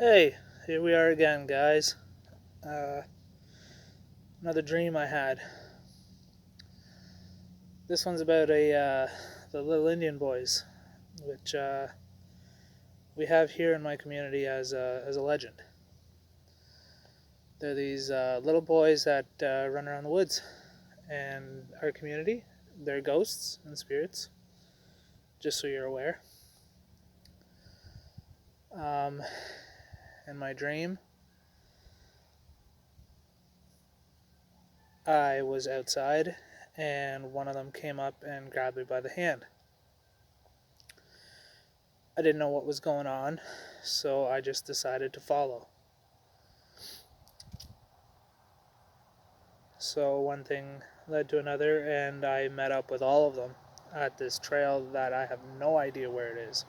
Hey, here we are again, guys. Uh, Another dream I had. This one's about the little Indian boys, which we have here in my community as a legend. They're these little boys that run around the woods, and our community, they're ghosts and spirits. Just so you're aware. Um, in my dream, I was outside, and one of them came up and grabbed me by the hand. I didn't know what was going on, so I just decided to follow. So one thing led to another, and I met up with all of them at this trail that I have no idea where it is.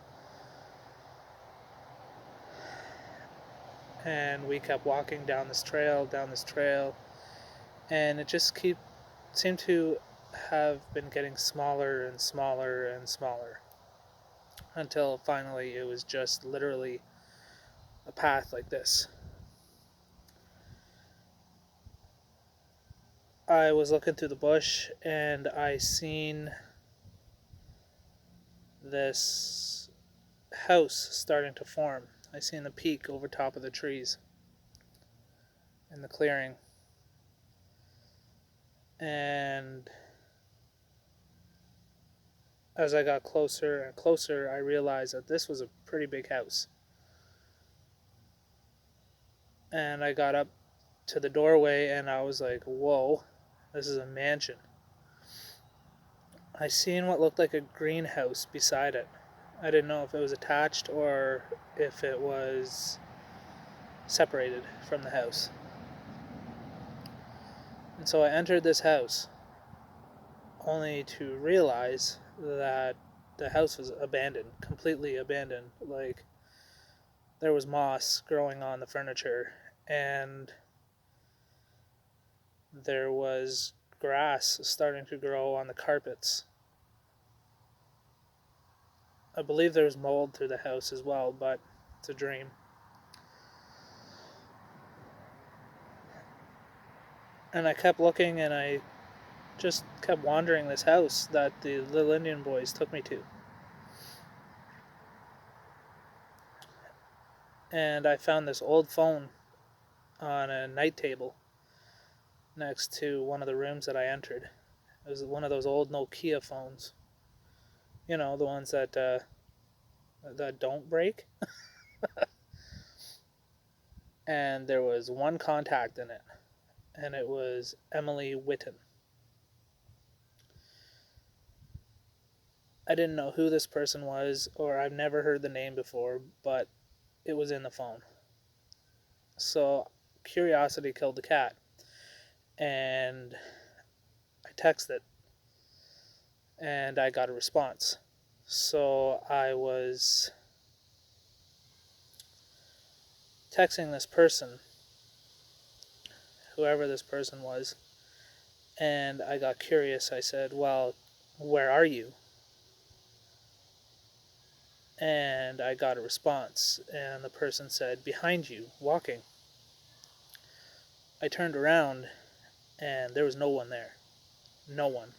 And we kept walking down this trail, and it just seemed to have been getting smaller and smaller and smaller until finally it was just literally a path like this. I was looking through the bush and I seen this house starting to form. I seen the peak over top of the trees in the clearing. And as I got closer and closer, I realized that this was a pretty big house. And I got up to the doorway and I was like, whoa, this is a mansion. I seen what looked like a greenhouse beside it. I didn't know if it was attached or if it was separated from the house. And so I entered this house, only to realize that the house was abandoned, completely abandoned. Like, there was moss growing on the furniture, and there was grass starting to grow on the carpets. I believe there was mold through the house as well, but it's a dream. And I kept looking, and I just kept wandering this house that the little Indian boys took me to. And I found this old phone on a night table next to one of the rooms that I entered. It was one of those old Nokia phones. You know, the ones that don't break. And there was one contact in it, and it was Emily Witten. I didn't know who this person was, or I've never heard the name before, but it was in the phone. So curiosity killed the cat, and I texted, and I got a response. So I was texting this person, whoever this person was, and I got curious. I said, well, where are you? And I got a response, and the person said, behind you, walking. I turned around, and there was no one there. No one.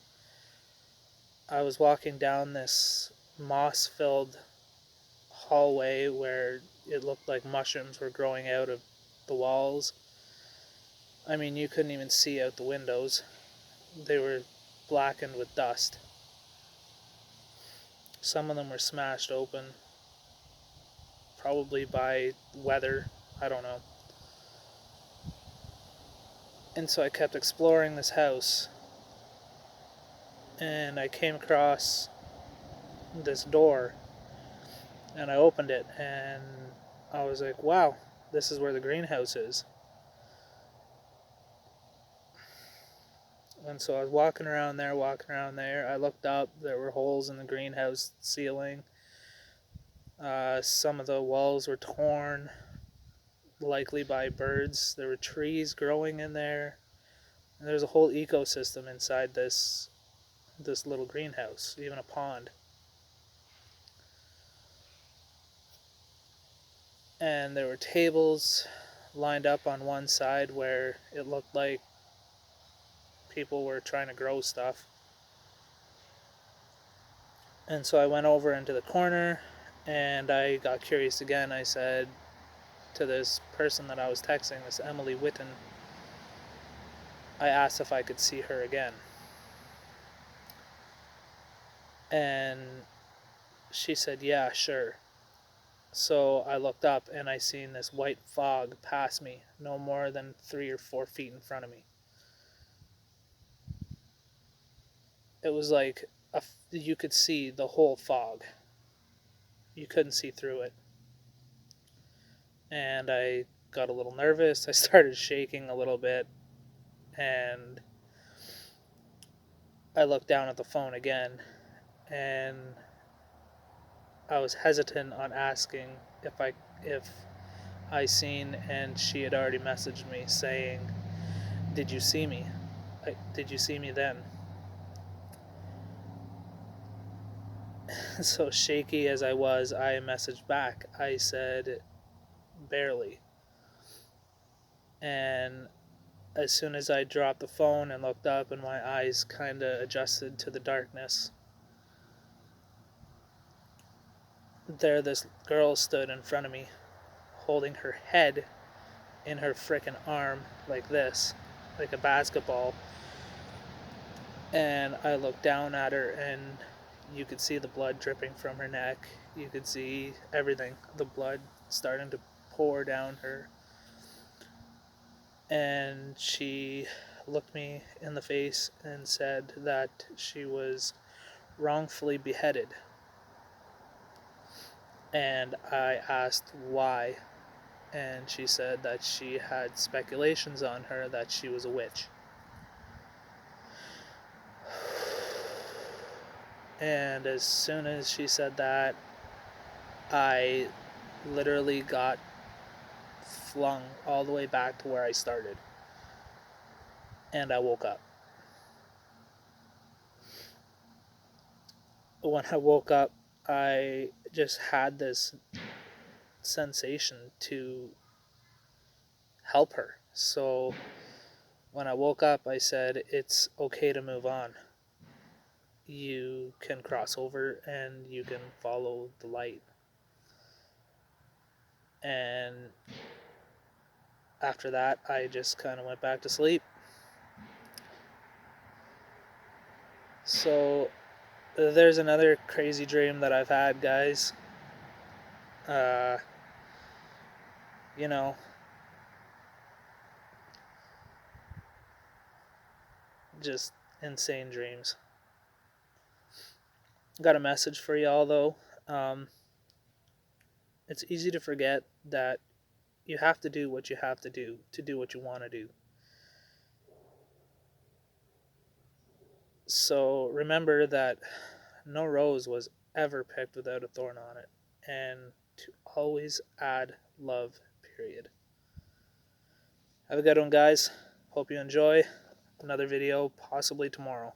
I was walking down this moss-filled hallway where it looked like mushrooms were growing out of the walls. I mean, you couldn't even see out the windows. They were blackened with dust. Some of them were smashed open, probably by weather, I don't know. And so I kept exploring this house, and I came across this door, and I opened it, and I was like, wow, this is where the greenhouse is. And so I was walking around there. I looked up, there were holes in the greenhouse ceiling. Some of the walls were torn, likely by birds. There were trees growing in there. And there's a whole ecosystem inside this little greenhouse, even a pond. and there were tables lined up on one side where it looked like people were trying to grow stuff. And so I went over into the corner and I got curious again. I said to this person that I was texting, this Emily Witten, I asked if I could see her again. And she said, yeah, sure. So I looked up and I seen this white fog pass me, no more than 3 or 4 feet in front of me. It was like you could see the whole fog. You couldn't see through it. And I got a little nervous. I started shaking a little bit. And I looked down at the phone again. And I was hesitant on asking if I seen, and she had already messaged me saying, did you see me? Did you see me then? So shaky as I was, I messaged back. I said, barely. And as soon as I dropped the phone and looked up and my eyes kind of adjusted to the darkness, there this girl stood in front of me, holding her head in her frickin' arm like this, like a basketball. And I looked down at her and you could see the blood dripping from her neck. You could see everything, the blood starting to pour down her. And she looked me in the face and said that she was wrongfully beheaded. And I asked why, and she said that she had speculations on her that she was a witch. And as soon as she said that, I literally got flung all the way back to where I started. And I woke up. When I woke up, I just had this sensation to help her. So when I woke up, I said, it's okay to move on. You can cross over and you can follow the light. And after that, I just kind of went back to sleep. So there's another crazy dream that I've had, guys. You know, just insane dreams. Got a message for y'all, though. It's easy to forget that you have to do what you have to do what you want to do. So remember that no rose was ever picked without a thorn on it, and to always add love, period. Have a good one, guys. Hope you enjoy another video, possibly tomorrow.